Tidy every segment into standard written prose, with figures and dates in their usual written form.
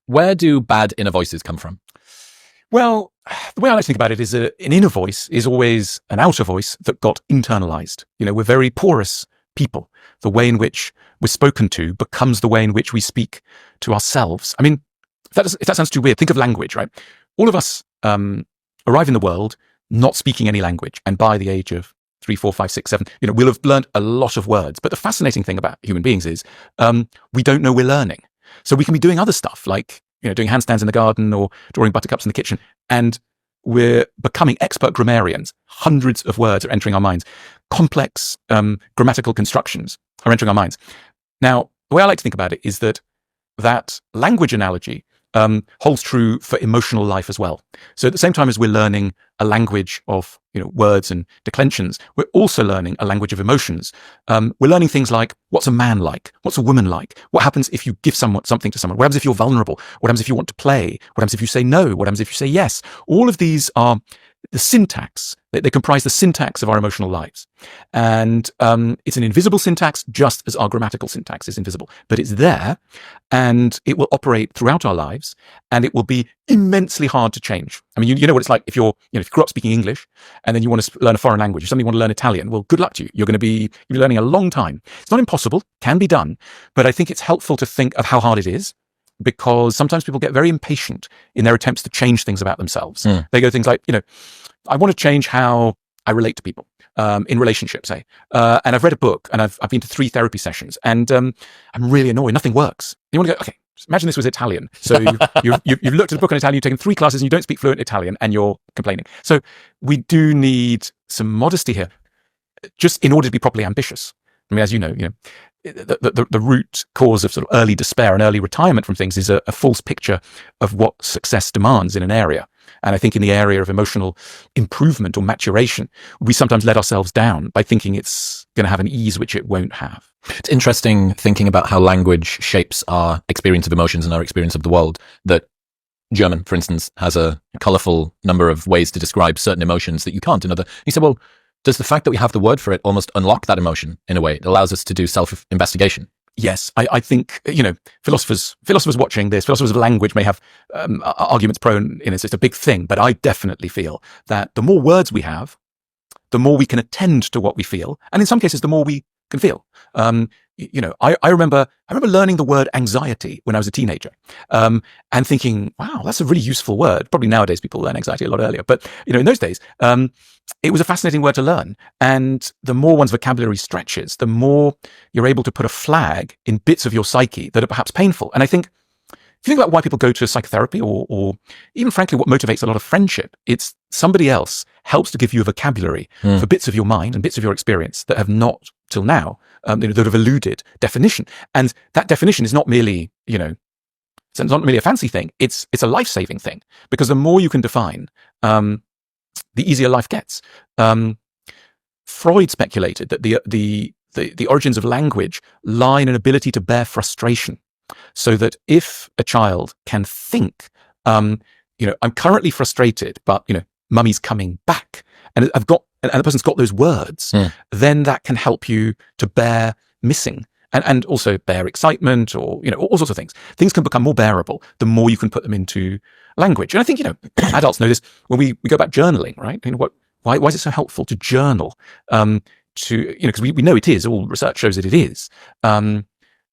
Where do bad inner voices come from? Well, the way I like to think about it is an inner voice is always an outer voice that got internalized. We're very porous people. The way in which we're spoken to becomes the way in which we speak to ourselves. I mean, if that sounds too weird, think of language, right? All of us arrive in the world not speaking any language. And by the age of 3, 4, 5, 6, 7, we'll have learned a lot of words. But the fascinating thing about human beings is we don't know we're learning. So we can be doing other stuff like, doing handstands in the garden or drawing buttercups in the kitchen. And we're becoming expert grammarians. Hundreds of words are entering our minds. Complex grammatical constructions are entering our minds. Now, the way I like to think about it is that language analogy holds true for emotional life as well. So at the same time as we're learning a language of words and declensions, we're also learning a language of emotions. We're learning things like, what's a man like? What's a woman like? What happens if you give something to someone? What happens if you're vulnerable? What happens if you want to play? What happens if you say no? What happens if you say yes? All of these are the syntax. They comprise the syntax of our emotional lives. And it's an invisible syntax, just as our grammatical syntax is invisible. But it's there, and it will operate throughout our lives, and it will be immensely hard to change. I mean, you know what it's like if if you grew up speaking English, and then you want to learn a foreign language. You suddenly want to learn Italian. Well, good luck to you. You're learning a long time. It's not impossible, can be done, but I think it's helpful to think of how hard it is, because sometimes people get very impatient in their attempts to change things about themselves. They go things like, I want to change how I relate to people in relationships, say. And I've read a book, and I've been to 3 therapy sessions, and I'm really annoyed. Nothing works. You want to go, okay, imagine this was Italian. So you've looked at a book on Italian, you've taken 3 classes, and you don't speak fluent Italian, and you're complaining. So we do need some modesty here, just in order to be properly ambitious. I mean, as you know, the root cause of sort of early despair and early retirement from things is a false picture of what success demands in an area. And I think in the area of emotional improvement or maturation, we sometimes let ourselves down by thinking it's going to have an ease which it won't have. It's interesting thinking about how language shapes our experience of emotions and our experience of the world. That German, for instance, has a colorful number of ways to describe certain emotions that you can't in other. You say, well, does the fact that we have the word for it almost unlock that emotion in a way? It allows us to do self-investigation. Yes, I think, philosophers watching this, philosophers of language may have arguments pro and it's a big thing, but I definitely feel that the more words we have, the more we can attend to what we feel. And in some cases, the more we can feel. I remember learning the word anxiety when I was a teenager, and thinking, wow, that's a really useful word. Probably nowadays people learn anxiety a lot earlier, but in those days, it was a fascinating word to learn. And the more one's vocabulary stretches, the more you're able to put a flag in bits of your psyche that are perhaps painful. And I think, if you think about why people go to psychotherapy or even frankly what motivates a lot of friendship, it's somebody else helps to give you a vocabulary for bits of your mind and bits of your experience that have not till now, that have eluded definition. And that definition is not merely, it's not merely a fancy thing. It's a life-saving thing, because the more you can define, the easier life gets. Freud speculated that the origins of language lie in an ability to bear frustration. So that if a child can think, I'm currently frustrated, but mummy's coming back, and and the person's got those words, then that can help you to bear missing and also bear excitement, or all sorts of things. Things can become more bearable the more you can put them into language. And I think adults know this when we go back journaling, right? Why is it so helpful to journal? Because we know it is. All research shows that it is.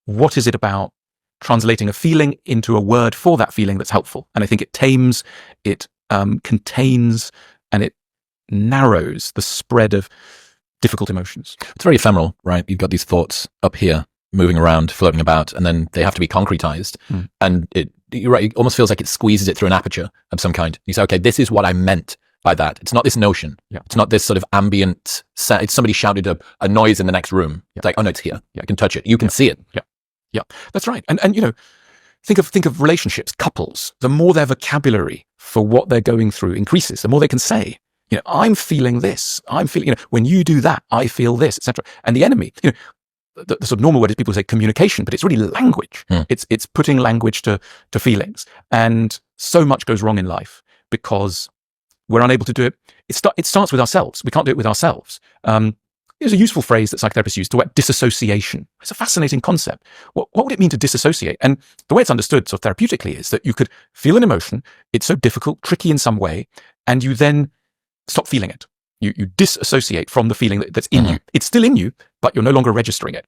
What is it about translating a feeling into a word for that feeling that's helpful? And I think it tames, it contains, and it narrows the spread of difficult emotions. It's very ephemeral, right? You've got these thoughts up here moving around, floating about, and then they have to be concretized. And you're right, it almost feels like it squeezes it through an aperture of some kind. You say, okay, this is what I meant by that. It's not this notion. Yeah. It's not this sort of ambient sound. It's somebody shouted a noise in the next room. Yeah. It's like, oh no, it's here. Yeah. I can touch it. You can see it. Yeah, that's right. And think of relationships, couples. The more their vocabulary for what they're going through increases, the more they can say, I'm feeling this. I'm feeling, when you do that, I feel this, etc. And the enemy, the sort of normal word is people say communication, but it's really language. It's putting language to feelings. And so much goes wrong in life because we're unable to do it. It starts with ourselves. We can't do it with ourselves. Here's a useful phrase that psychotherapists use to talk about disassociation. It's a fascinating concept. What would it mean to disassociate? And the way it's understood sort of therapeutically is that you could feel an emotion, it's so difficult, tricky in some way, and you then stop feeling it. You disassociate from the feeling that's in you. It's still in you, but you're no longer registering it.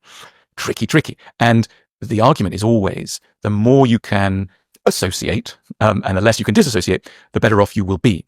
Tricky. And the argument is always the more you can associate and the less you can disassociate, the better off you will be.